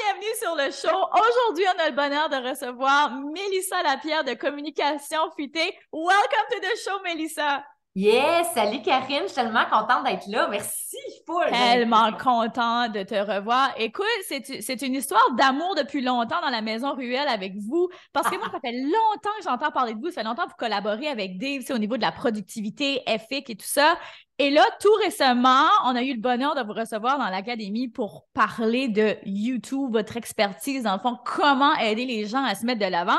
bienvenue sur le show. Aujourd'hui, on a le bonheur de recevoir Mélissa Lapierre de Communication Futée. Welcome to the show, Mélissa. Yes! Salut Karine, je suis tellement contente d'être là. Merci, full! Tellement content de te revoir. Écoute, c'est une histoire d'amour depuis longtemps dans la Maison Ruelle avec vous. Parce que moi, ça fait longtemps que j'entends parler de vous. Ça fait longtemps que vous collaborez avec Dave, au niveau de la productivité, FX et tout ça. Et là, tout récemment, on a eu le bonheur de vous recevoir dans l'Académie pour parler de YouTube, votre expertise, dans le fond, comment aider les gens à se mettre de l'avant.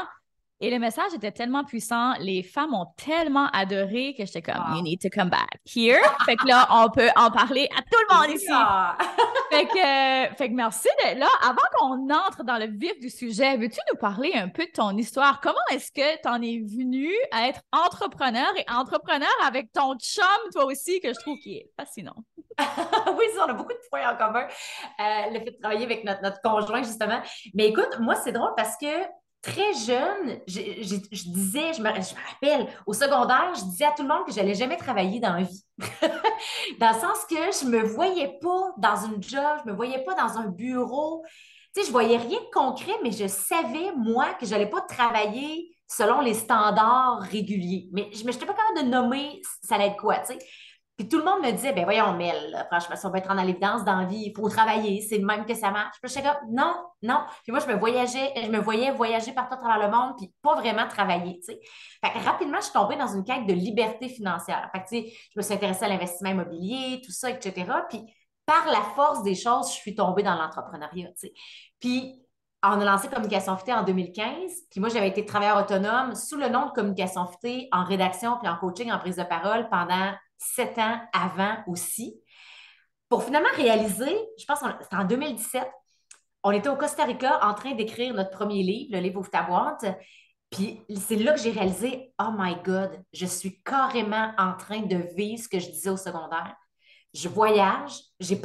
Et le message était tellement puissant, les femmes ont tellement adoré que j'étais comme, you Wow. need to come back here. Fait que là, on peut en parler à tout le monde ici. Yeah. Fait que merci d'être là. Avant qu'on entre dans le vif du sujet, veux-tu nous parler un peu de ton histoire? Comment est-ce que tu en es venu à être entrepreneur et entrepreneur avec ton chum, toi aussi, que je trouve qui est fascinant? Oui, ça, on a beaucoup de points en commun. Le fait de travailler avec notre conjoint, justement. Mais écoute, moi, c'est drôle parce que très jeune, je disais, je me rappelle, au secondaire, je disais à tout le monde que j'allais jamais travailler dans la vie. Dans le sens que je me voyais pas dans une job, je me voyais pas dans un bureau. Tu sais, je voyais rien de concret, mais je savais, moi, que j'allais pas travailler selon les standards réguliers. Mais je n'étais pas capable de nommer ça allait être quoi, tu sais. Puis tout le monde me disait, ben voyons, Mel, là, franchement, si on va être en évidence dans la vie, il faut travailler, c'est le même que ça marche. Puis j'étais comme, non, non. Puis moi, je me voyais voyager partout à travers le monde, puis pas vraiment travailler, tu sais. Fait que rapidement, je suis tombée dans une quête de liberté financière. Fait que, tu sais, je me suis intéressée à l'investissement immobilier, tout ça, etc. Puis par la force des choses, je suis tombée dans l'entrepreneuriat, tu sais. Puis on a lancé Communication Futée en 2015. Puis moi, j'avais été travailleur autonome sous le nom de Communication Futée en rédaction puis en coaching, en prise de parole pendant 7 ans avant aussi. Pour finalement réaliser, je pense que c'était en 2017, on était au Costa Rica en train d'écrire notre premier livre, le livre Ouvre ta boîte. Puis c'est là que j'ai réalisé, oh my God, je suis carrément en train de vivre ce que je disais au secondaire. Je voyage, j'ai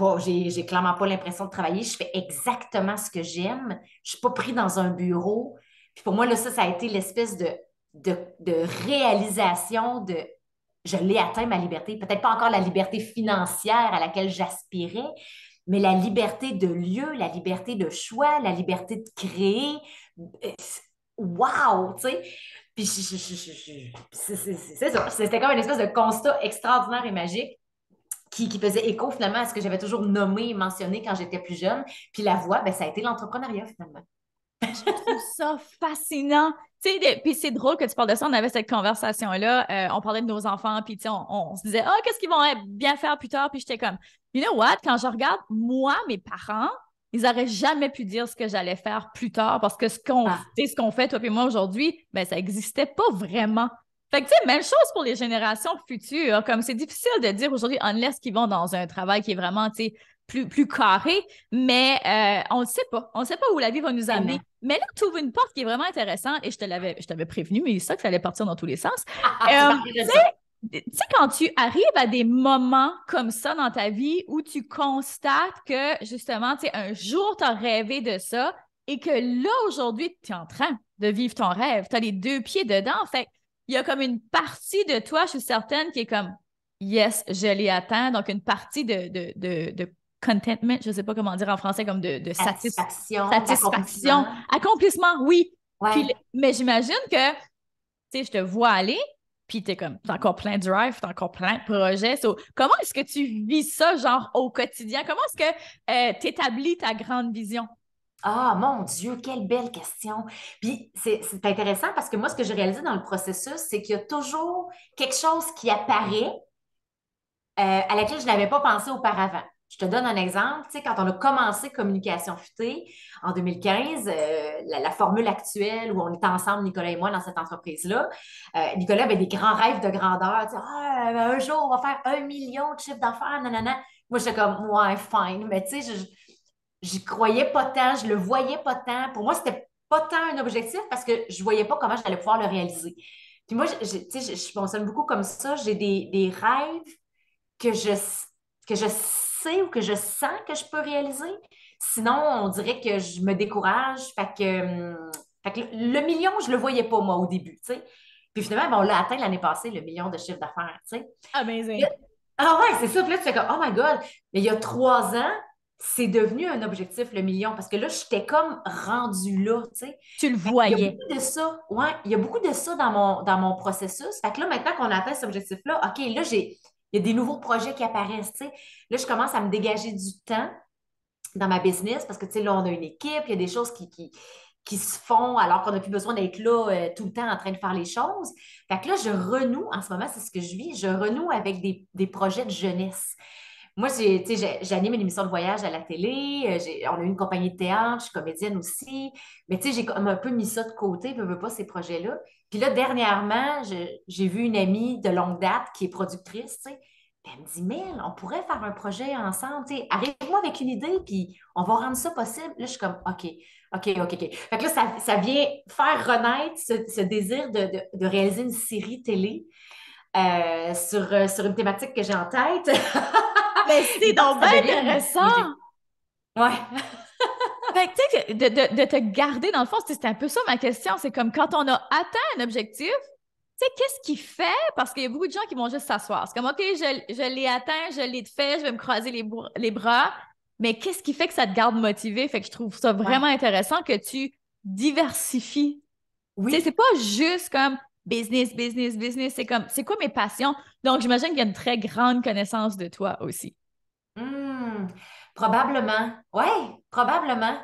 clairement pas l'impression de travailler, je fais exactement ce que j'aime, je suis pas pris dans un bureau. Puis pour moi, là, ça a été l'espèce de réalisation de je l'ai atteint ma liberté. Peut-être pas encore la liberté financière à laquelle j'aspirais, mais la liberté de lieu, la liberté de choix, la liberté de créer. Wow! Tu sais. Puis c'est ça. C'était comme une espèce de constat extraordinaire et magique qui faisait écho finalement à ce que j'avais toujours nommé et mentionné quand j'étais plus jeune. Puis la voie, ben, ça a été l'entrepreneuriat finalement. Je trouve ça fascinant. Tu sais, puis c'est drôle que tu parles de ça. On avait cette conversation-là. On parlait de nos enfants, puis tu sais, on se disait, ah, qu'est-ce qu'ils vont bien faire plus tard? Puis j'étais comme, you know what? Quand je regarde, moi, mes parents, ils n'auraient jamais pu dire ce que j'allais faire plus tard parce que Ah, ce qu'on fait, toi et moi, aujourd'hui, ben, ça n'existait pas vraiment. Fait que, tu sais, même chose pour les générations futures. Comme c'est difficile de dire aujourd'hui, unless qu'ils vont dans un travail qui est vraiment, tu sais, plus carré, mais on ne sait pas. On ne sait pas où la vie va nous amener. vraiment. Mais là, tu ouvres une porte qui est vraiment intéressante et je t'avais prévenu, mais c'est ça que ça allait partir dans tous les sens. C'est Euh, parti de ça. tu sais, quand tu arrives à des moments comme ça dans ta vie où tu constates que, justement, tu sais, un jour, tu as rêvé de ça et que là, aujourd'hui, tu es en train de vivre ton rêve. Tu as les deux pieds dedans. Fait il y a comme une partie de toi, je suis certaine, qui est comme, yes, je l'ai atteint. Donc, une partie de contentment, je ne sais pas comment dire en français, comme de Satisfaction, satisfaction, d'accomplissement. accomplissement, oui. Puis, Ouais. mais j'imagine que, tu sais, je te vois aller, puis t'es comme, t'as encore plein de drive, t'as encore plein de projets. So, comment est-ce que tu vis ça, genre, au quotidien? Comment est-ce que tu établis ta grande vision? Ah, mon Dieu, quelle belle question. Puis c'est intéressant parce que moi, ce que j'ai réalisé dans le processus, c'est qu'il y a toujours quelque chose qui apparaît à laquelle je n'avais pas pensé auparavant. Je te donne un exemple. Tu sais, quand on a commencé Communication Futée en 2015, la formule actuelle où on est ensemble, Nicolas et moi, dans cette entreprise-là, Nicolas avait des grands rêves de grandeur. Tu sais, ah, un jour, on va faire 1 million de chiffre d'affaires, nanana. Moi, j'étais comme, ouais, fine. Mais tu sais, j'y croyais pas tant, je le voyais pas tant. Pour moi, c'était pas tant un objectif parce que je voyais pas comment j'allais pouvoir le réaliser. Puis moi, tu sais, je fonctionne beaucoup comme ça. J'ai des rêves que je sais ou que je sens que je peux réaliser. Sinon, on dirait que je me décourage. Fait que le million, je le voyais pas, moi, au début, tu sais. Puis finalement, ben, on l'a atteint l'année passée, le million de chiffre d'affaires, tu sais. Amazing. Ah ouais, c'est ça. Puis là, tu fais comme, oh my God. Mais il y a 3 ans, c'est devenu un objectif, le million, parce que là, j'étais comme rendue là, tu sais. Tu le Il y a voyais. beaucoup de ça, ouais, il y a beaucoup de ça dans mon processus. Fait que là, maintenant qu'on a atteint cet objectif-là, OK, là, il y a des nouveaux projets qui apparaissent, tu sais. Là, je commence à me dégager du temps dans ma business parce que, tu sais, là, on a une équipe, il y a des choses qui se font alors qu'on n'a plus besoin d'être là tout le temps en train de faire les choses. Fait que là, je renoue, en ce moment, c'est ce que je vis, je renoue avec des projets de jeunesse. Moi, tu sais, j'anime une émission de voyage à la télé, on a eu une compagnie de théâtre, je suis comédienne aussi, mais tu sais, j'ai comme un peu mis ça de côté, veux pas ces projets-là. Puis là, dernièrement, j'ai vu une amie de longue date qui est productrice, tu sais, puis elle me dit, Mel, on pourrait faire un projet ensemble, tu sais, arrive-moi avec une idée, puis on va rendre ça possible. Là, je suis comme, OK, OK, OK, OK. Fait que là, ça vient faire renaître ce désir de réaliser une série télé sur une thématique que j'ai en tête. Mais J'ai c'est peur que donc ça bien devienne un projet. intéressant! Ouais. Fait que, tu sais, de te garder, dans le fond, c'était un peu ça ma question. C'est comme quand on a atteint un objectif, tu sais, qu'est-ce qui fait? Parce qu'il y a beaucoup de gens qui vont juste s'asseoir. C'est comme, OK, je l'ai atteint, je l'ai fait, je vais me croiser les bras. Mais qu'est-ce qui fait que ça te garde motivé? Fait que je trouve ça Ouais. vraiment intéressant que tu diversifies. Tu sais, c'est Oui. pas juste comme business, business, business. C'est comme, c'est quoi mes passions? Donc, j'imagine qu'il y a une très grande connaissance de toi aussi. Hmm. Probablement. Oui, probablement.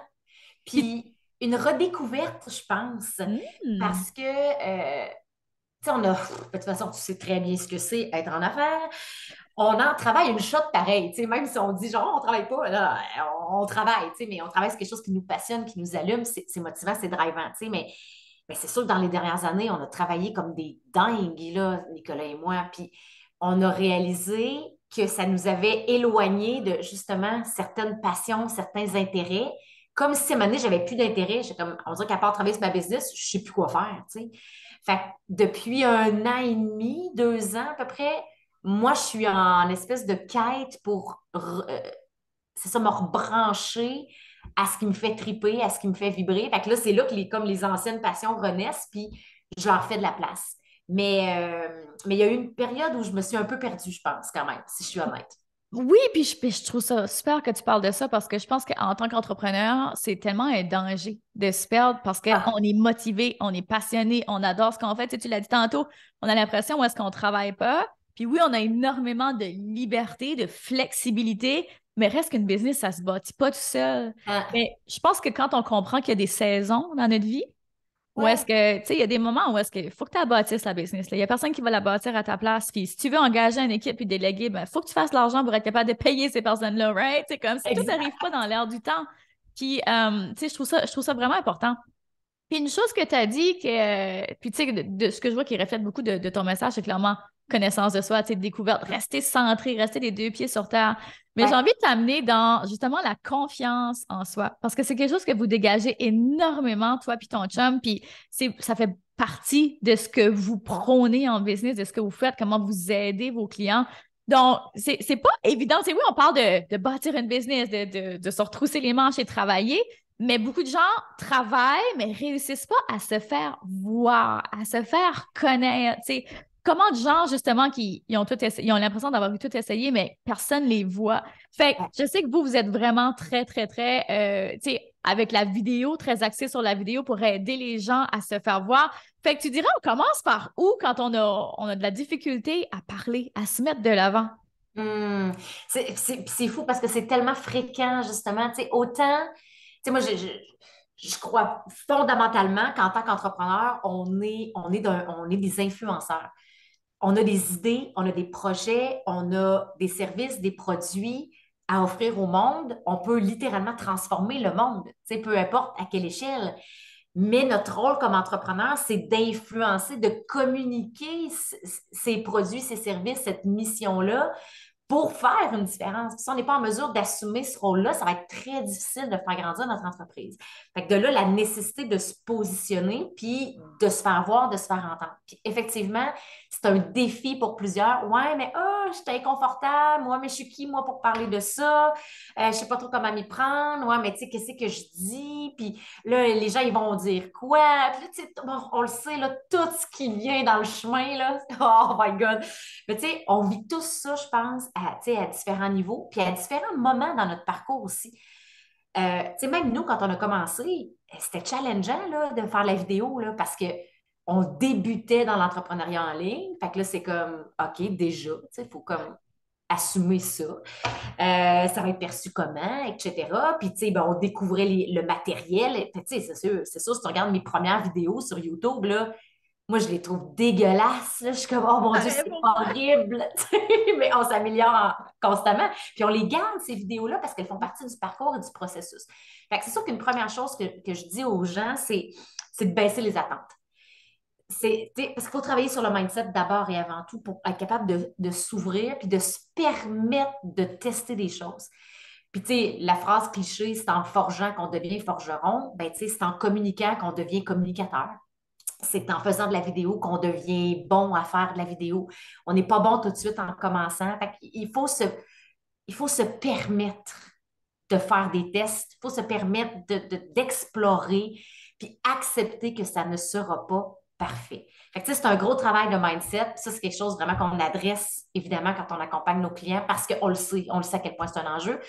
Puis, Puis une redécouverte, je pense. hmm, Parce que, tu sais, on a, de toute façon, tu sais très bien ce que c'est être en affaires. On en travaille une shot pareil, tu sais, même si on dit genre, on travaille pas, là, on travaille, tu sais, mais on travaille sur quelque chose qui nous passionne, qui nous allume, c'est motivant, c'est drivant, tu sais, mais c'est sûr que dans les dernières années, on a travaillé comme des dingues, là, Nicolas et moi, puis on a réalisé que ça nous avait éloignés de justement certaines passions, certains intérêts, comme si à un moment donné, j'avais plus d'intérêt, j'ai comme, on dirait qu'à part travailler sur ma business, je sais plus quoi faire, tu sais. Fait que depuis 1 an et demi, 2 ans à peu près, moi, je suis en espèce de quête pour, c'est ça, me rebrancher à ce qui me fait triper, à ce qui me fait vibrer. Fait que là, c'est là que comme les anciennes passions renaissent, puis je leur fais de la place. Mais il y a eu une période où je me suis un peu perdue, je pense, quand même, si je suis honnête. oui, puis je trouve ça super que tu parles de ça parce que je pense qu'en tant qu'entrepreneur, c'est tellement un danger de se perdre parce qu'on Ah, est motivé, on est passionné, on adore ce qu'on fait. Tu sais, tu l'as dit tantôt, on a l'impression où est-ce qu'on ne travaille pas. Puis oui, on a énormément de liberté, de flexibilité, mais reste qu'une business, ça ne se bâtit pas tout seul. ah, Mais je pense que quand on comprend qu'il y a des saisons dans notre vie, ou est-ce ouais, que, tu sais, il y a des moments où est-ce qu'il faut que tu la bâtisses, la business, là. Il n'y a personne qui va la bâtir à ta place. Puis si tu veux engager une équipe et déléguer, ben, faut que tu fasses l'argent pour être capable de payer ces personnes-là, right? C'est comme si tout n'arrive exact. pas dans l'air du temps. Puis, tu sais, je trouve ça vraiment important. Puis une chose que tu as dit, puis tu sais, de ce que je vois qui reflète beaucoup de ton message, c'est clairement connaissance de soi, tu sais, découverte, rester centré, rester les deux pieds sur terre. Mais j'ai Ouais. envie de t'amener dans justement la confiance en soi, parce que c'est quelque chose que vous dégagez énormément, toi puis ton chum, puis ça fait partie de ce que vous prônez en business, de ce que vous faites, comment vous aidez vos clients. Donc, c'est pas évident. C'est oui, on parle de bâtir une business, de se retrousser les manches et travailler, mais beaucoup de gens travaillent, mais réussissent pas à se faire voir, à se faire connaître. Tu sais, comment de gens, justement, qui ils ont tout ils ont l'impression d'avoir tout essayé, mais personne les voit. Fait que Ouais. je sais que vous êtes vraiment très, très, très, tu sais, avec la vidéo, très axé sur la vidéo pour aider les gens à se faire voir. Fait que tu dirais, on commence par où quand on a de la difficulté à parler, à se mettre de l'avant? Hmm. C'est fou parce que c'est tellement fréquent, justement. Tu sais, autant, tu sais, moi, je crois fondamentalement qu'en tant qu'entrepreneur, on est des influenceurs. On a des idées, on a des projets, on a des services, des produits à offrir au monde. On peut littéralement transformer le monde, tu sais, peu importe à quelle échelle. Mais notre rôle comme entrepreneur, c'est d'influencer, de communiquer ces produits, ces services, cette mission-là pour faire une différence. Si on n'est pas en mesure d'assumer ce rôle-là, ça va être très difficile de faire grandir notre entreprise. Fait que de là, la nécessité de se positionner, puis de se faire voir, de se faire entendre. Puis effectivement, c'est un défi pour plusieurs. Ouais, mais je suis inconfortable. Ouais, mais je suis qui, moi, pour parler de ça? Je sais pas trop comment m'y prendre. Ouais, mais tu sais, qu'est-ce que je dis? Puis là, les gens, ils vont dire quoi? Puis là, tu sais, on le sait, là, tout ce qui vient dans le chemin, là. Oh my God! Mais tu sais, on vit tous ça, je pense, à différents niveaux, puis à différents moments dans notre parcours aussi. Même nous, quand on a commencé, c'était challengeant là, de faire la vidéo là, parce que on débutait dans l'entrepreneuriat en ligne. Fait que là, c'est comme, OK, déjà, il faut comme assumer ça. Ça va être perçu comment, etc. Puis, ben, on découvrait le matériel. C'est sûr, si tu regardes mes premières vidéos sur YouTube, là, moi, je les trouve dégueulasses. Là. Je suis comme, oh mon Dieu, c'est horrible. Mais on s'améliore constamment. Puis on les garde, ces vidéos-là, parce qu'elles font partie du parcours et du processus. Fait que c'est sûr qu'une première chose que je dis aux gens, c'est de baisser les attentes. Parce qu'il faut travailler sur le mindset d'abord et avant tout pour être capable de s'ouvrir puis de se permettre de tester des choses. Puis, tu sais, la phrase cliché, c'est en forgeant qu'on devient forgeron. Ben, tu sais, c'est en communiquant qu'on devient communicateur. C'est en faisant de la vidéo qu'on devient bon à faire de la vidéo. On n'est pas bon tout de suite en commençant. Fait il faut se permettre de faire des tests. Il faut se permettre d'explorer puis accepter que ça ne sera pas parfait. Fait que, tu sais, c'est un gros travail de mindset. Ça, c'est quelque chose vraiment qu'on adresse, évidemment, quand on accompagne nos clients parce qu'on le sait. On le sait à quel point c'est un enjeu.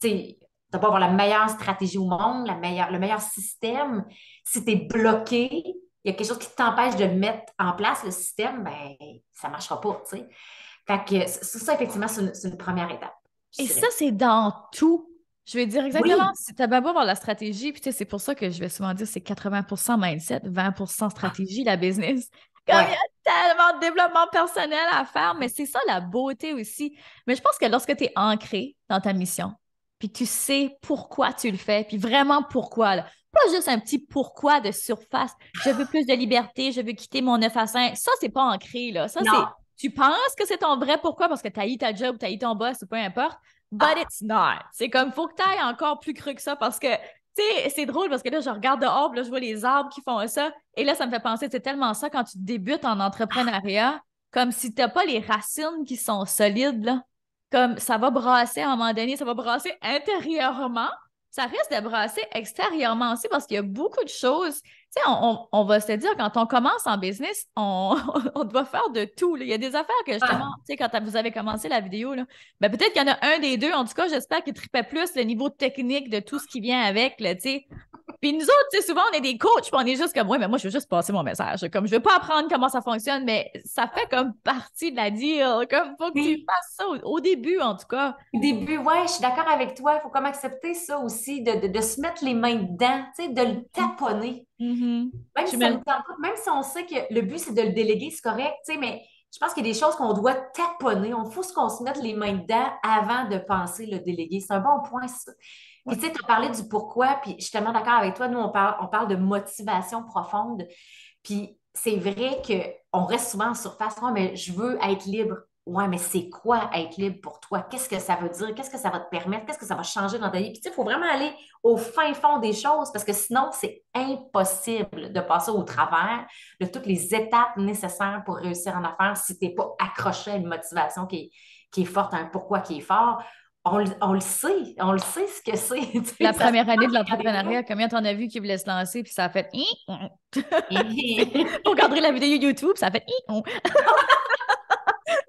Tu sais, tu pas avoir la meilleure stratégie au monde, le meilleur système. Si tu es bloqué, il y a quelque chose qui t'empêche de mettre en place le système, ben ça ne marchera pas, tu sais. Fait que ça, effectivement, c'est une première étape. Et ça, c'est dans tout. Je vais dire exactement, Oui. si tu as bien beau avoir la stratégie, puis tu sais, c'est pour ça que je vais souvent dire c'est 80% mindset, 20% stratégie, la business. Comme il y Ouais. a tellement de développement personnel à faire, mais c'est ça la beauté aussi. Mais je pense que lorsque tu es ancré dans ta mission, puis tu sais pourquoi tu le fais, puis vraiment pourquoi, là. Pas juste un petit pourquoi de surface. Je veux plus de liberté, je veux quitter mon 9 à 5. Ça, c'est pas ancré, là. Ça, c'est. Non. Tu penses que c'est ton vrai pourquoi parce que tu haïs ta job, tu haïs ton boss ou peu importe, but Ah, it's not. C'est comme, faut que tu ailles encore plus cru que ça parce que, tu sais, c'est drôle parce que là, je regarde dehors, puis là, je vois les arbres qui font ça. Et là, ça me fait penser, c'est tellement ça quand tu débutes en entrepreneuriat, comme si tu n'as pas les racines qui sont solides, là. Comme ça va brasser à un moment donné, ça va brasser intérieurement, ça risque de brasser extérieurement aussi parce qu'il y a beaucoup de choses. Tu sais, on va se dire, quand on commence en business, on doit faire de tout. Là. Il y a des affaires que justement, ah. tu sais, quand vous avez commencé la vidéo, là, ben peut-être qu'il y en a un des deux, en tout cas, j'espère qu'il tripait plus le niveau technique de tout ce qui vient avec, là, tu sais. Puis nous autres, tu sais, souvent, on est des coachs, puis on est juste comme, ouais, mais moi, je veux juste passer mon message. Comme, je veux pas apprendre comment ça fonctionne, mais ça fait comme partie de la deal. Comme, faut que tu Oui. fasses ça au début, en tout cas. Au début, ouais, je suis d'accord avec toi. Il faut comme accepter ça aussi, de se mettre les mains dedans, tu sais, de le taponner. Mhm. Même Je si ça me... nous tente pas, même si on sait que le but, c'est de le déléguer, c'est correct, tu sais, mais je pense qu'il y a des choses qu'on doit taponner. On faut qu'on se mette les mains dedans avant de penser le déléguer. C'est un bon point, ça. Puis, Ouais. tu sais, tu as parlé du pourquoi, puis je suis tellement d'accord avec toi. Nous, on parle de motivation profonde. Puis, c'est vrai qu'on reste souvent en surface. Ouais, mais je veux être libre. Ouais, mais c'est quoi être libre pour toi? Qu'est-ce que ça veut dire? Qu'est-ce que ça va te permettre? Qu'est-ce que ça va changer dans ta vie? Puis, tu sais, il faut vraiment aller au fin fond des choses parce que sinon, c'est impossible de passer au travers de toutes les étapes nécessaires pour réussir en affaires si tu n'es pas accroché à une motivation qui est forte, à un pourquoi qui est fort. On le sait ce que c'est. Tu La sais, ça se première année de passe avec l'entrepreneuriat, combien t'en as vu qui voulaient se lancer, puis ça a fait. ça. Vous regarderez la vidéo YouTube, ça a fait.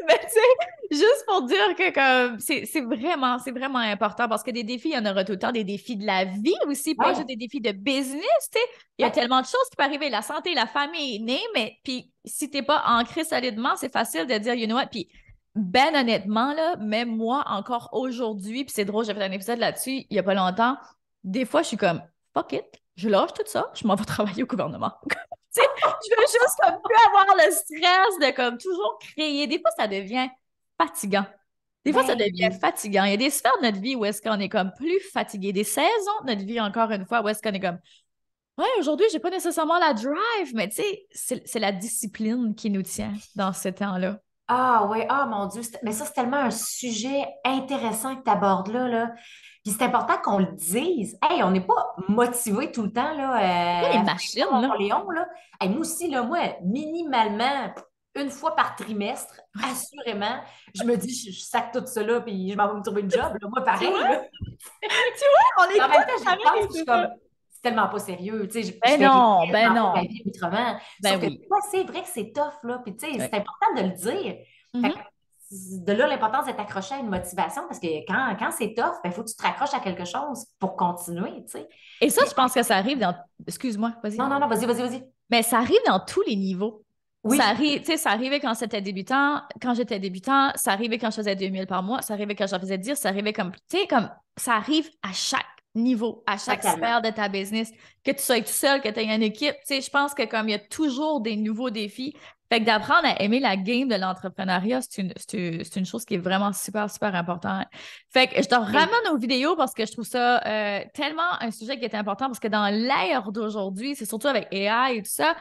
Mais tu sais, juste pour dire que comme c'est vraiment important parce que des défis, il y en aura tout le temps, des défis de la vie aussi, pas juste Ouais, des défis de business, tu sais. Il y a ouais. tellement de choses qui peuvent arriver, la santé, la famille, née, mais puis si t'es pas ancré solidement, c'est facile de dire, you know what, puis ben honnêtement, là, même moi, encore aujourd'hui, puis c'est drôle, j'ai fait un épisode là-dessus il y a pas longtemps, des fois, je suis comme, fuck it, je lâche tout ça, je m'en vais travailler au gouvernement. Tu sais, je veux juste comme plus avoir le stress de comme toujours créer. Des fois, ça devient fatigant. Des fois, ça Ben devient oui. fatigant. Il y a des sphères de notre vie où est-ce qu'on est comme plus fatigué. Des saisons de notre vie, encore une fois, où est-ce qu'on est comme, ouais, aujourd'hui, j'ai pas nécessairement la drive, mais tu sais, c'est la discipline qui nous tient dans ce temps-là. Ah oui, ah mon Dieu, mais ça, c'est tellement un sujet intéressant que tu abordes là, là. Puis c'est important qu'on le dise. Hey, on n'est pas motivé tout le temps là, Pas les à faire machines, comme là. Napoléon, là. Hey, moi aussi, là, moi, minimalement, une fois par trimestre, assurément, je me dis, je sac tout ça là, puis je m'en vais me trouver une job. Là. Moi, Tu vois? pareil, là. Tu vois? On est En même temps, tous j'y pense, pareils, puis je suis c'est comme, ça. c'est tellement pas sérieux, tu sais, je Ben verrais non, ben tellement pas ma non. vie autrement. Sauf Ben que, oui. ouais, c'est vrai que c'est tough, là, puis tu sais, Ouais. c'est important de le dire. Fait que Mhm. de là l'importance d'être accroché à une motivation parce que quand c'est tough, il faut que tu te raccroches à quelque chose pour continuer, tu sais. Et ça, Puis, je pense que ça arrive dans... Excuse-moi, vas-y. non, non, non, vas-y, vas-y, vas-y. Mais ça arrive dans tous les niveaux. Ça Oui, arrive, tu sais, ça arrivait quand j'étais débutant, ça arrivait quand je faisais 2000 par mois, ça arrivait quand j'en faisais 10, ça arrivait comme, tu sais, comme, ça arrive à chaque niveau, à chaque totalement. sphère de ta business, que tu sois tout seul, que tu aies une équipe, tu sais, je pense que comme il y a toujours des nouveaux défis, fait que d'apprendre à aimer la game de l'entrepreneuriat, c'est une chose qui est vraiment super, super importante. Fait que je te ramène aux vidéos parce que je trouve ça tellement un sujet qui est important parce que dans l'ère d'aujourd'hui, c'est surtout avec AI et tout ça,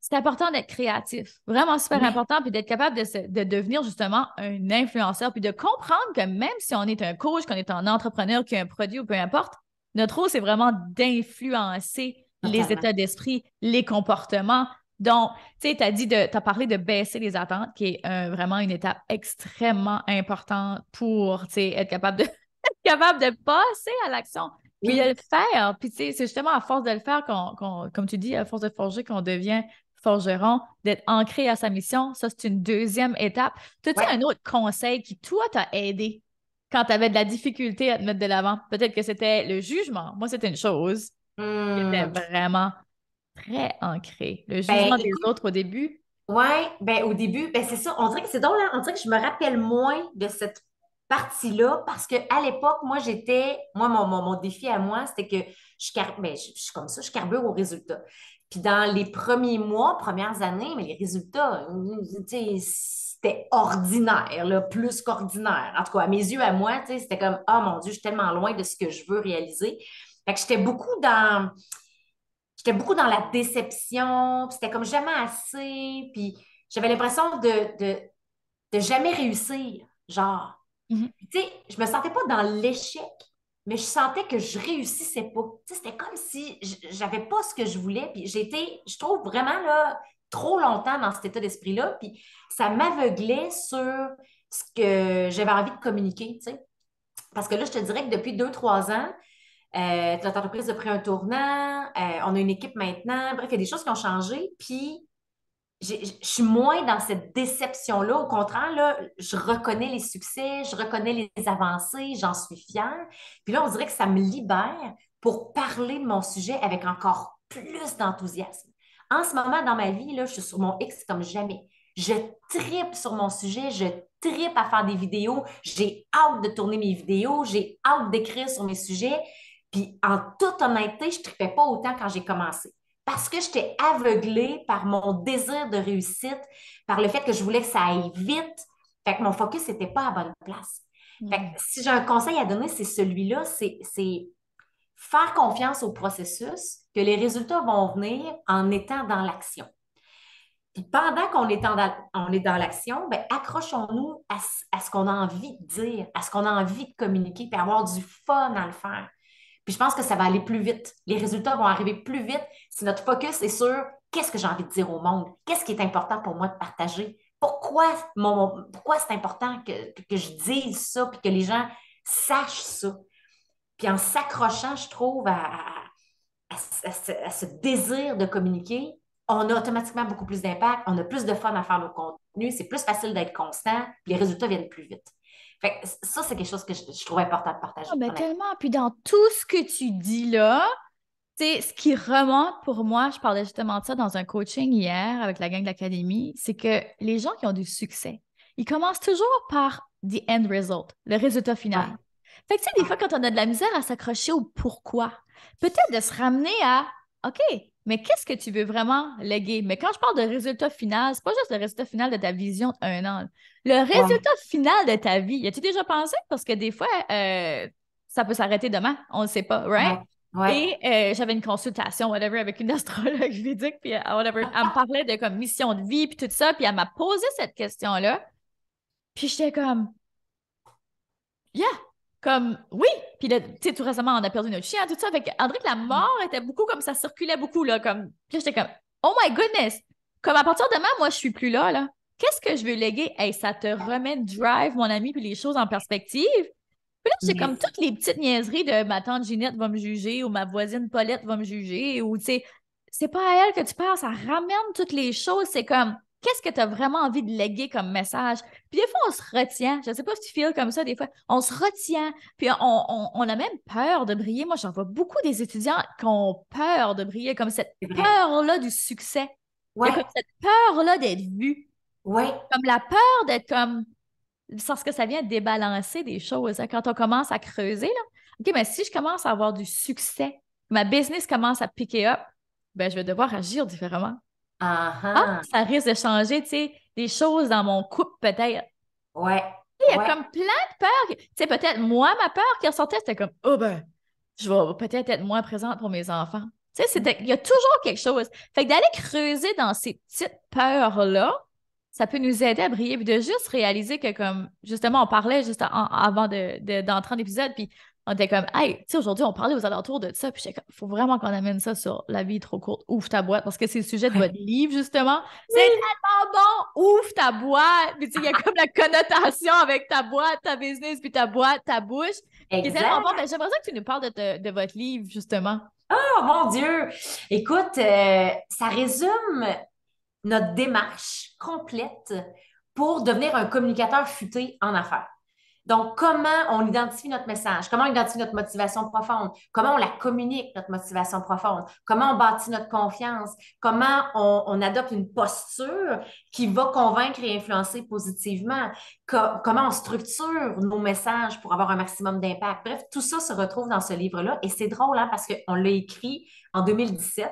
c'est important d'être créatif, vraiment super Oui, important, puis d'être capable de devenir justement un influenceur, puis de comprendre que même si on est un coach, qu'on est un entrepreneur, qui a un produit ou peu importe, notre rôle, c'est vraiment d'influencer les totalement. états d'esprit, les comportements. Donc, tu sais, t'as parlé de baisser les attentes, qui est vraiment une étape extrêmement importante pour, tu sais, être capable de, capable de passer à l'action, puis de le Oui, faire. Puis, tu sais, c'est justement à force de le faire comme tu dis, à force de forger, qu'on devient forgeron, d'être ancré à sa mission. Ça, c'est une deuxième étape. As-tu ouais. un autre conseil qui, toi, t'a aidé quand tu avais de la difficulté à te mettre de l'avant? Peut-être que c'était le jugement. Moi, c'était une chose qui était Hmm. vraiment très ancrée. Le Ben, jugement des écoute, autres au début. ouais, ben au début, ben c'est ça. On dirait que c'est drôle, hein? On dirait que je me rappelle moins de cette partie-là parce qu'à l'époque, mon défi à moi, c'était que je suis comme ça, je carbure aux résultats. Puis dans les premiers mois, premières années, mais les résultats, tu sais, c'était ordinaire, là, plus qu'ordinaire. En tout cas, à mes yeux, à moi, tu sais, c'était comme, oh mon Dieu, je suis tellement loin de ce que je veux réaliser. Fait que j'étais beaucoup dans la déception, puis c'était comme jamais assez, puis j'avais l'impression de jamais réussir, genre. Mhm. Puis, tu sais, je me sentais pas dans l'échec, mais je sentais que je réussissais pas. Tu sais, c'était comme si j'avais pas ce que je voulais, puis j'étais, je trouve vraiment là, trop longtemps dans cet état d'esprit-là, puis ça m'aveuglait sur ce que j'avais envie de communiquer, tu sais. Parce que là, je te dirais que depuis 2, 3 ans, notre entreprise a pris un tournant, on a une équipe maintenant. Bref, il y a des choses qui ont changé. Puis, je suis moins dans cette déception-là. Au contraire, là, je reconnais les succès, je reconnais les avancées, j'en suis fière. Puis là, on dirait que ça me libère pour parler de mon sujet avec encore plus d'enthousiasme. En ce moment, dans ma vie, là, je suis sur mon X comme jamais. Je tripe sur mon sujet, je tripe à faire des vidéos, j'ai hâte de tourner mes vidéos, j'ai hâte d'écrire sur mes sujets. Puis en toute honnêteté, je ne tripais pas autant quand j'ai commencé parce que j'étais aveuglée par mon désir de réussite, par le fait que je voulais que ça aille vite. Fait que mon focus n'était pas à bonne place. Fait que Mhm. si j'ai un conseil à donner, c'est celui-là, c'est faire confiance au processus, que les résultats vont venir en étant dans l'action. Puis pendant qu'on est on est dans l'action, ben, accrochons-nous à ce qu'on a envie de dire, à ce qu'on a envie de communiquer, puis avoir du fun à le faire. Puis je pense que ça va aller plus vite. Les résultats vont arriver plus vite si notre focus est sur qu'est-ce que j'ai envie de dire au monde, qu'est-ce qui est important pour moi de partager, pourquoi c'est important que je dise ça, puis que les gens sachent ça. Puis en s'accrochant, je trouve, à ce désir de communiquer, on a automatiquement beaucoup plus d'impact, on a plus de fun à faire nos contenus, c'est plus facile d'être constant, puis les résultats viennent plus vite. Fait que ça, c'est quelque chose que je trouve important de Ah, partager, ben honnêtement. tellement. Puis dans tout ce que tu dis là, tu sais, ce qui remonte pour moi, je parlais justement de ça dans un coaching hier avec la gang de l'Académie, c'est que les gens qui ont du succès, ils commencent toujours par the end result, le résultat Ouais, final. Fait que tu sais, des ouais, fois, quand on a de la misère à s'accrocher au pourquoi, peut-être de se ramener à OK, mais qu'est-ce que tu veux vraiment léguer? Mais quand je parle de résultat final, c'est pas juste le résultat final de ta vision d'un an. Le ouais, résultat final de ta vie, y a-tu déjà pensé? Parce que des fois, ça peut s'arrêter demain, on ne sait pas, right? ouais, ouais. Et j'avais une consultation, whatever, avec une astrologue védique, puis whatever, elle me parlait de comme mission de vie, puis tout ça, puis elle m'a posé cette question-là, puis j'étais comme, yeah, comme, oui, puis là, tu sais, tout récemment, on a perdu notre chien, tout ça, fait qu'André, que la mort était beaucoup comme ça circulait beaucoup, là, comme, puis là, j'étais comme, oh my goodness, comme à partir de demain, moi, je suis plus là, là. Qu'est-ce que je veux léguer? Hey, ça te remet drive, mon ami, puis les choses en perspective. Puis là, c'est comme Mais toutes les petites niaiseries de ma tante Ginette va me juger ou ma voisine Paulette va me juger ou tu sais, c'est pas à elle que tu parles, ça ramène toutes les choses. C'est comme qu'est-ce que tu as vraiment envie de léguer comme message? Puis des fois, on se retient. Je ne sais pas si tu feels comme ça, des fois. On se retient, puis on a même peur de briller. Moi, j'en vois beaucoup des étudiants qui ont peur de briller, comme cette C'est vrai. peur-là du succès. Il y a Ouais, comme cette peur-là d'être vu. ouais, Comme la peur d'être comme parce que ça vient débalancer des choses, hein. Quand on commence à creuser, là, OK, mais si je commence à avoir du succès, ma business commence à picker up, ben, je vais devoir agir différemment. Ah, ah, ça risque de changer, tu sais, des choses dans mon couple, peut-être. ouais, Il y a ouais, comme plein de peurs. Tu sais, peut-être moi, ma peur qui ressortait, c'était comme, oh ben, je vais peut-être être moins présente pour mes enfants. Tu sais, il y a toujours quelque chose. Fait que d'aller creuser dans ces petites peurs-là, ça peut nous aider à briller, puis de juste réaliser que, comme, justement, on parlait juste avant d'entrer en épisode, puis on était comme, hey, tu sais, aujourd'hui, on parlait aux alentours de ça, puis j'étais comme, il faut vraiment qu'on amène ça sur La vie est trop courte, ouvre ta boîte, parce que c'est le sujet de votre ouais. livre, justement. C'est Oui, tellement bon, ouvre ta boîte. Puis, tu sais, il y a comme la connotation avec ta boîte, ta business, puis ta boîte, ta bouche, qui est tellement bon. exact. Ben, j'aimerais ça que tu nous parles de votre livre, justement. Oh mon Dieu! Écoute, ça résume notre démarche complète pour devenir un communicateur futé en affaires. Donc, comment on identifie notre message, comment on identifie notre motivation profonde, comment on la communique, notre motivation profonde, comment on bâtit notre confiance, comment on adopte une posture qui va convaincre et influencer positivement, comment on structure nos messages pour avoir un maximum d'impact. Bref, tout ça se retrouve dans ce livre-là et c'est drôle hein, parce qu'on l'a écrit en 2017.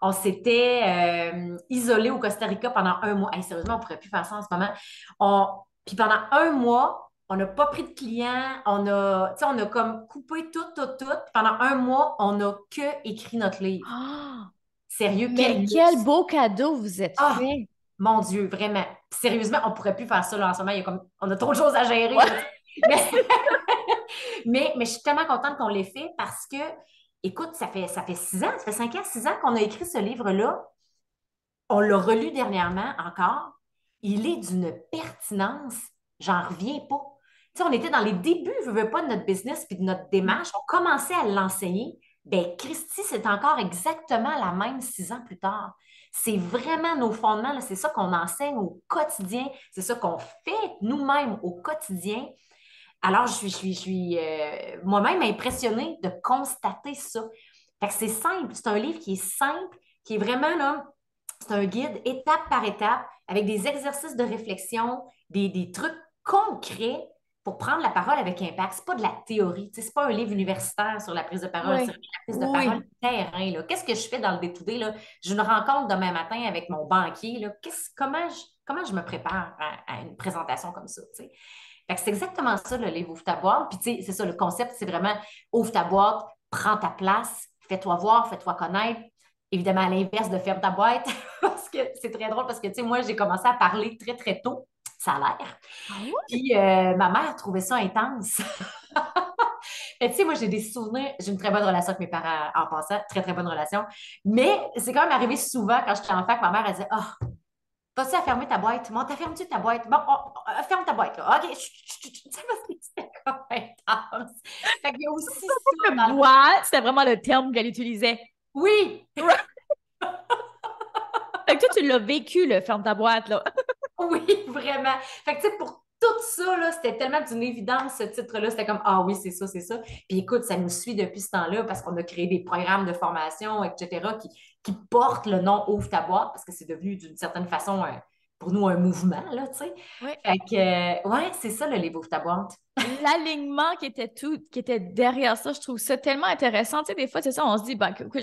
On s'était isolé au Costa Rica pendant un mois. Hey, sérieusement, on ne pourrait plus faire ça en ce moment. Puis pendant un mois, on n'a pas pris de clients, on a comme coupé tout, tout, tout. Puis pendant un mois, on n'a que écrit notre livre. Ah! Sérieux, quel Mais quel luxe! beau cadeau vous êtes Ah, fait! mon Dieu, vraiment. Sérieusement, on ne pourrait plus faire ça là, en ce moment. Il y a comme, on a trop de choses à gérer. Ouais. Là, tu sais. mais, mais je suis tellement contente qu'on l'ait fait parce que, écoute, ça fait 6 ans, ça fait 5 ans, 6 ans qu'on a écrit ce livre-là. On l'a relu dernièrement encore. Il est d'une pertinence, j'en reviens pas. Tu sais, on était dans les débuts, je veux pas, de notre business puis de notre démarche. On commençait à l'enseigner. Ben, Christy, c'est encore exactement la même 6 ans plus tard. C'est vraiment nos fondements, là. C'est ça qu'on enseigne au quotidien. C'est ça qu'on fait nous-mêmes au quotidien. Alors, je suis moi-même impressionnée de constater ça. Fait que c'est simple. C'est un livre qui est simple, qui est vraiment là. C'est un guide étape par étape avec des exercices de réflexion, des trucs concrets pour prendre la parole avec impact. C'est pas de la théorie. Tu sais, c'est pas un livre universitaire sur la prise de parole, c'est Oui. la prise de Oui. parole terrain. Là. Qu'est-ce que je fais dans le day-to-day, là? J'ai une rencontre demain matin avec mon banquier. Là. Comment je me prépare à une présentation comme ça? Tu sais? Fait que c'est exactement ça, le livre Ouvre ta boîte. Puis, tu sais, c'est ça, le concept, c'est vraiment ouvre ta boîte, prends ta place, fais-toi voir, fais-toi connaître. Évidemment, à l'inverse de ferme ta boîte, parce que c'est très drôle, parce que, tu sais, moi, j'ai commencé à parler très, très tôt. Ça a l'air. Ah ouais? Puis, ma mère trouvait ça intense. Et tu sais, moi, j'ai des souvenirs. J'ai une très bonne relation avec mes parents en passant, très, très bonne relation. Mais c'est quand même arrivé souvent quand j'étais en fac, ma mère, elle disait, oh, vas-tu à fermer ta boîte? Bon, t'as fermé-tu ta boîte? Bon, ferme ta boîte, là. OK, tu sais, parce que c'était comme intense. Fait qu'il y a aussi ça Le dans le... boîte, c'était vraiment le terme qu'elle utilisait. Oui, Fait que toi, tu l'as vécu, le ferme ta boîte, là. oui, vraiment. Fait que, tu sais, pour tout ça, là, c'était tellement d'une évidence, ce titre-là. C'était comme, ah oui, c'est ça, c'est ça. Puis écoute, ça nous suit depuis ce temps-là parce qu'on a créé des programmes de formation, etc., qui portent le nom Ouvre ta boîte parce que c'est devenu d'une certaine façon, pour nous, un mouvement, là, tu sais. Oui. Fait que, ouais, c'est ça, le livre Ouvre ta boîte. L'alignement qui était derrière ça, je trouve ça tellement intéressant. Tu sais, des fois, c'est ça, on se dit, ben, OK,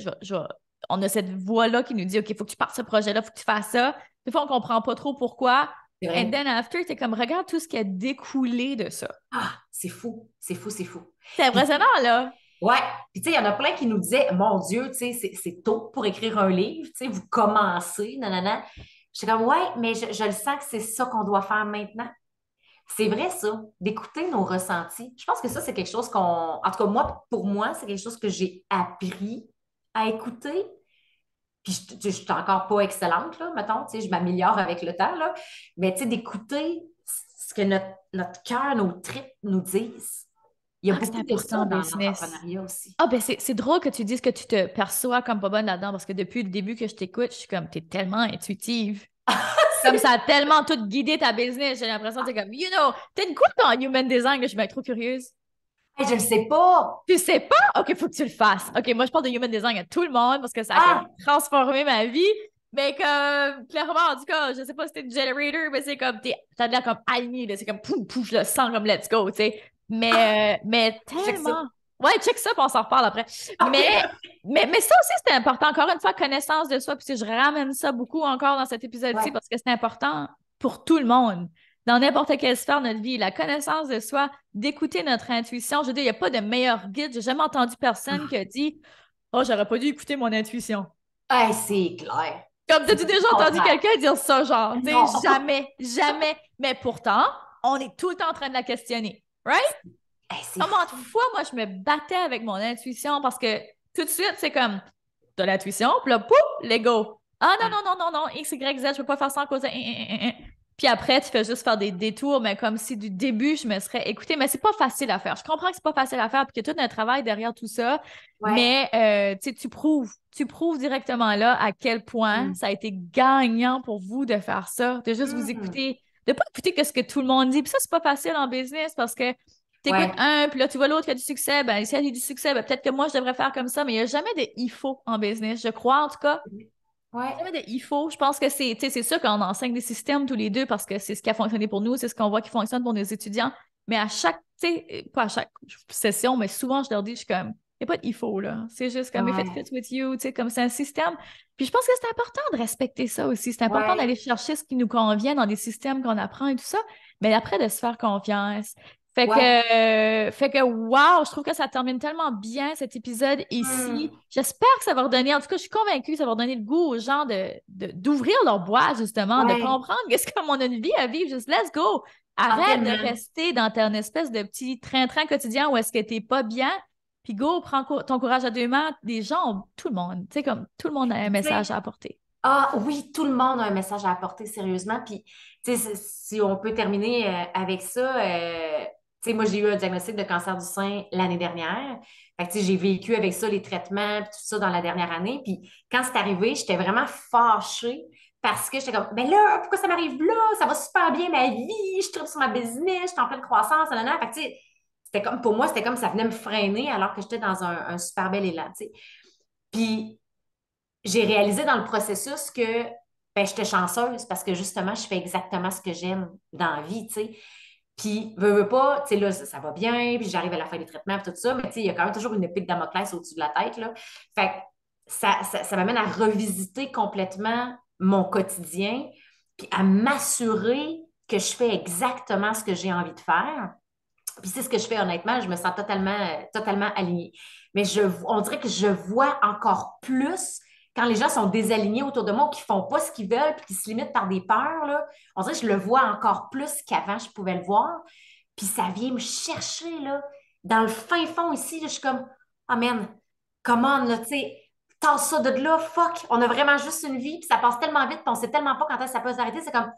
on a cette voix-là qui nous dit, OK, il faut que tu partes ce projet-là, il faut que tu fasses ça. Des fois, on comprend pas trop pourquoi. C'est And vrai. then after, t'es comme, regarde tout ce qui a découlé de ça. Ah, c'est fou, c'est fou, c'est fou. C'est Puis, impressionnant, là. ouais, puis tu sais, il y en a plein qui nous disaient, mon Dieu, tu sais, c'est tôt pour écrire un livre, tu sais, vous commencez, nanana. J'étais comme, ouais, mais je le sens que c'est ça qu'on doit faire maintenant. C'est vrai, ça, d'écouter nos ressentis. Je pense que ça, c'est quelque chose en tout cas, moi, pour moi, c'est quelque chose que j'ai appris à écouter. Puis, je suis encore pas excellente, là, mettons, tu sais, je m'améliore avec le temps, là. Mais, tu sais, d'écouter ce que notre cœur, nos tripes nous disent. Il y a Ah, que c'est beaucoup de important ça en dans business. l'entrepreneuriat aussi. Ah, ben c'est drôle que tu dises que tu te perçois comme pas bonne là-dedans parce que depuis le début que je t'écoute, je suis comme, t'es tellement intuitive. Comme ça a tellement tout guidé ta business. J'ai l'impression que c'est comme, t'es une quoi en human design? Je suis bien trop curieuse. Hey, je le sais pas. Tu sais pas? OK, faut que tu le fasses. OK, moi, je parle de human design à tout le monde parce que ça a comme Ah, transformé ma vie. Mais comme, clairement, en tout cas, je sais pas si t'es une generator, mais c'est comme, t'as l'air comme aligné, là. C'est comme, pouf, pouf, je le sens comme let's go, tu sais. Mais check ça. tellement. Ouais, check ça, puis on s'en reparle après. OK. Mais ça aussi, c'est important. Encore une fois, connaissance de soi. Puis je ramène ça beaucoup encore dans cet épisode-ci Ouais. parce que c'est important pour tout le monde. Dans n'importe quelle sphère de notre vie, la connaissance de soi, d'écouter notre intuition. Je veux dire, il n'y a pas de meilleur guide. J'ai jamais entendu personne qui a dit oh, j'aurais pas dû écouter mon intuition. Hey, c'est clair. Comme C'est t'as-tu tout le déjà entendu contraire. quelqu'un dire ça, genre, tu sais, Non. jamais, jamais. Mais pourtant, on est tout le temps en train de la questionner. Right? Hey, c'est Comment de fou. fois, moi, je me battais avec mon intuition parce que tout de suite, c'est comme, t'as l'intuition, puis là, pouf, l'ego. Ah non, non, non, non, non, X, Y, Z, je peux pas faire ça en cause de... Puis après, tu fais juste faire des détours, mais comme si du début, je me serais écoutée. Mais c'est pas facile à faire. Je comprends que c'est pas facile à faire, puis qu'il y a tout un travail derrière tout ça. Ouais. Mais tu sais, tu prouves directement là à quel point Mm. ça a été gagnant pour vous de faire ça, de juste vous Mm. écouter, de pas écouter que ce que tout le monde dit. Puis ça, c'est pas facile en business parce que t'écoutes Ouais. un, puis là, tu vois l'autre qui a du succès. Ben, si elle a du succès, ben, peut-être que moi, je devrais faire comme ça. Mais il n'y a jamais de il faut en business. Je crois, en tout cas, Ouais. jamais de il faut. Je pense que c'est sûr qu'on enseigne des systèmes tous les deux parce que c'est ce qui a fonctionné pour nous, c'est ce qu'on voit qui fonctionne pour nos étudiants. Mais à chaque, tu sais, pas à chaque session, mais souvent, je leur dis, je suis comme, il n'y a pas de il faut, là. C'est juste comme if it Ouais. fits with you, tu sais, comme c'est un système. Puis je pense que c'est important de respecter ça aussi. C'est important Ouais. d'aller chercher ce qui nous convient dans des systèmes qu'on apprend et tout ça, mais après de se faire confiance. Ouais. Wow, je trouve que ça termine tellement bien cet épisode Mm. ici. J'espère que ça va redonner, en tout cas, je suis convaincue que ça va redonner le goût aux gens d'ouvrir leur boîte, justement, de Ouais. comprendre qu'est-ce qu'on a une vie à vivre. Juste, let's go. Ah, Arrête de tellement. rester dans ton espèce de petit train-train quotidien où est-ce que t'es pas bien. Puis go, prends ton courage à deux mains. Les gens, tout le monde, tu sais, comme tout le monde a un Tu sais, message à apporter. ah oui, tout le monde a un message à apporter sérieusement. Puis, tu sais, si on peut terminer avec ça, tu sais, moi, j'ai eu un diagnostic de cancer du sein l'année dernière. Fait que, tu sais, j'ai vécu avec ça, les traitements, puis tout ça dans la dernière année. Puis, quand c'est arrivé, j'étais vraiment fâchée parce que j'étais comme, ben là, pourquoi ça m'arrive là? Ça va super bien ma vie, je tripe sur ma business, je suis en pleine croissance, nanana. Fait que, tu sais, c'était comme, pour moi, c'était comme ça venait me freiner alors que j'étais dans un super bel élan, tu sais. Puis, j'ai réalisé dans le processus que ben, j'étais chanceuse parce que justement, je fais exactement ce que j'aime dans la vie, tu sais. Puis, veux pas, tu sais, là, ça va bien, puis j'arrive à la fin des traitements, puis tout ça, mais tu sais, il y a quand même toujours une épée de Damoclès au-dessus de la tête, là. Fait que ça m'amène à revisiter complètement mon quotidien, puis à m'assurer que je fais exactement ce que j'ai envie de faire. Puis c'est ce que je fais honnêtement, je me sens totalement alignée. Mais on dirait que je vois encore plus quand les gens sont désalignés autour de moi ou qui font pas ce qu'ils veulent puis qui se limitent par des peurs, là, on dirait que je le vois encore plus qu'avant, je pouvais le voir. Puis ça vient me chercher, là, dans le fin fond ici, là, je suis comme, ah man, comment, là, tu sais, tasse ça de là, fuck, on a vraiment juste une vie, puis ça passe tellement vite, puis on sait tellement pas quand est-ce que ça peut s'arrêter, c'est comme,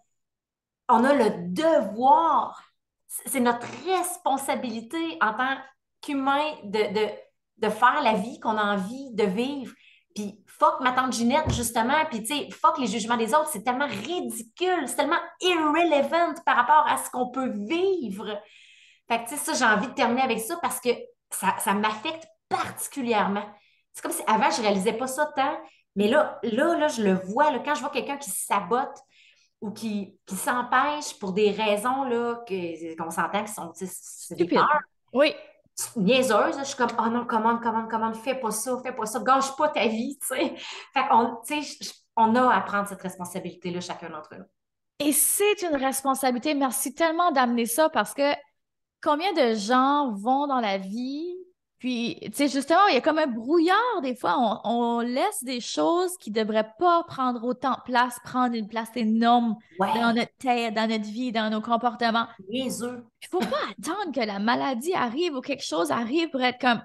on a le devoir, c'est notre responsabilité en tant qu'humain de faire la vie qu'on a envie de vivre. Puis fuck ma tante Ginette, justement, puis tu sais, fuck les jugements des autres, c'est tellement ridicule, c'est tellement irrelevant par rapport à ce qu'on peut vivre. Fait que tu sais, ça, j'ai envie de terminer avec ça parce que ça m'affecte particulièrement. C'est comme si avant, je réalisais pas ça tant, mais là, je le vois, là, quand je vois quelqu'un qui se sabote, ou qui s'empêchent pour des raisons là, qu'on s'entend qui sont, tu sais, c'est des Stupide. peurs Oui. niaiseuses. Là. Je suis comme, oh non, commande, fais pas ça, gâche pas ta vie, tu sais. Fait qu'on, tu sais, on a à prendre cette responsabilité-là, chacun d'entre nous. Et c'est une responsabilité. Merci tellement d'amener ça parce que combien de gens vont dans la vie, puis, tu sais, justement, il y a comme un brouillard des fois. On laisse des choses qui ne devraient pas prendre autant de place, prendre une place énorme dans Ouais, notre tête, dans notre vie, dans nos comportements. niaiseux. Il ne faut pas attendre que la maladie arrive ou quelque chose arrive pour être comme,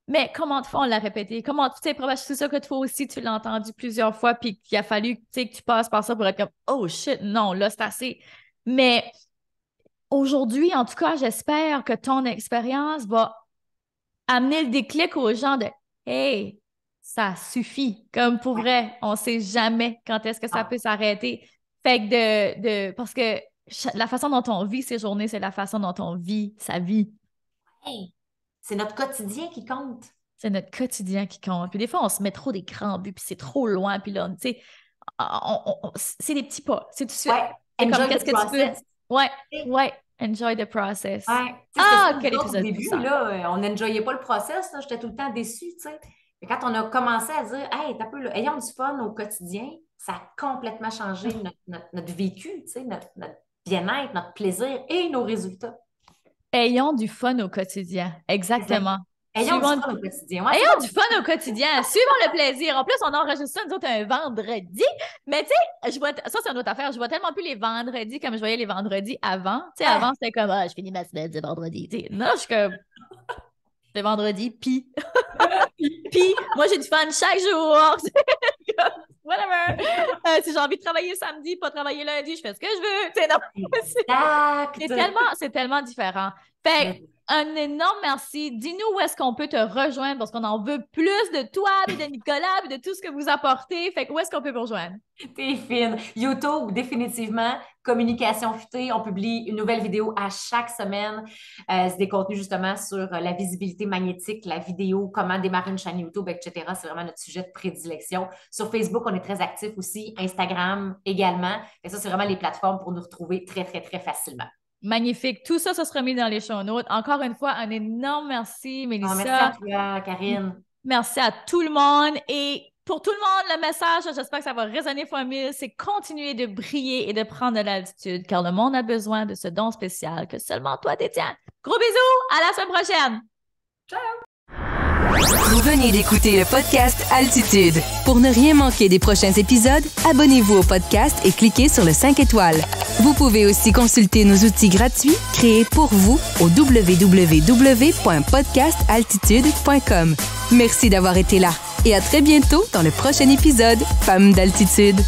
mais comment de fois on l'a répété? Comment, tu sais, probablement, c'est ça que toi aussi, tu l'as entendu plusieurs fois, puis qu'il a fallu, tu sais, que tu passes par ça pour être comme, oh shit, non, là, c'est assez. Mais aujourd'hui, en tout cas, j'espère que ton expérience va amener le déclic aux gens de hey, ça suffit. Comme pour Ouais. vrai, on ne sait jamais quand est-ce que ça Ah, peut s'arrêter. Fait que parce que la façon dont on vit ces journées, c'est la façon dont on vit sa vie. Hey, c'est notre quotidien qui compte. C'est notre quotidien qui compte. Puis des fois, on se met trop des grands buts, puis c'est trop loin, puis là, tu sais, c'est des petits pas. C'est tout de suite. Ouais, C'est comme, enjoy qu'est-ce the que tu process. peux... Ouais, enjoy the process. Ouais. Quel Au épisode début, puissant. là, on n'enjoyait pas le process, là, j'étais tout le temps déçue, tu sais. Et quand on a commencé à dire, hey, t'as peu, là, ayons du fun au quotidien, ça a complètement changé notre vécu, tu sais, notre bien-être, notre plaisir et nos résultats. Ayons du fun au quotidien. Exactement. Ayons du fun au quotidien. Ouais, ayons du fun au quotidien. Suivons le plaisir. En plus, on enregistre ça, nous autres, un vendredi. Mais tu sais, ça, c'est une autre affaire. Je vois tellement plus les vendredis comme je voyais les vendredis avant. Tu sais, avant, c'était comme, je finis ma semaine, c'est vendredi. T'sais. Non, je suis comme, c'est vendredi, puis moi, j'ai du fun chaque jour. Whatever. Si j'ai envie de travailler samedi, pas travailler lundi, je fais ce que je veux. T'sais, non. C'est tellement différent. Fait un énorme merci. Dis-nous où est-ce qu'on peut te rejoindre parce qu'on en veut plus de toi, et de Nicolas, et de tout ce que vous apportez. Fait que où est-ce qu'on peut vous rejoindre? T'es fine. YouTube, définitivement. Communication futée. On publie une nouvelle vidéo à chaque semaine. C'est des contenus justement sur la visibilité magnétique, la vidéo, comment démarrer une chaîne YouTube, etc. C'est vraiment notre sujet de prédilection. Sur Facebook, on est très actifs aussi. Instagram également. Et ça, c'est vraiment les plateformes pour nous retrouver très, très, très facilement. Magnifique. Tout ça, ça sera mis dans les show notes. Encore une fois, un énorme merci, Mélissa. Merci à toi, Karine. Merci à tout le monde. Et pour tout le monde, le message, j'espère que ça va résonner fois 1000, c'est continuer de briller et de prendre de l'altitude, car le monde a besoin de ce don spécial que seulement toi détiens. Gros bisous, à la semaine prochaine. Ciao! Vous venez d'écouter le podcast Altitude. Pour ne rien manquer des prochains épisodes, abonnez-vous au podcast et cliquez sur le 5 étoiles. Vous pouvez aussi consulter nos outils gratuits créés pour vous au www.podcastaltitude.com. Merci d'avoir été là et à très bientôt dans le prochain épisode Femmes d'altitude.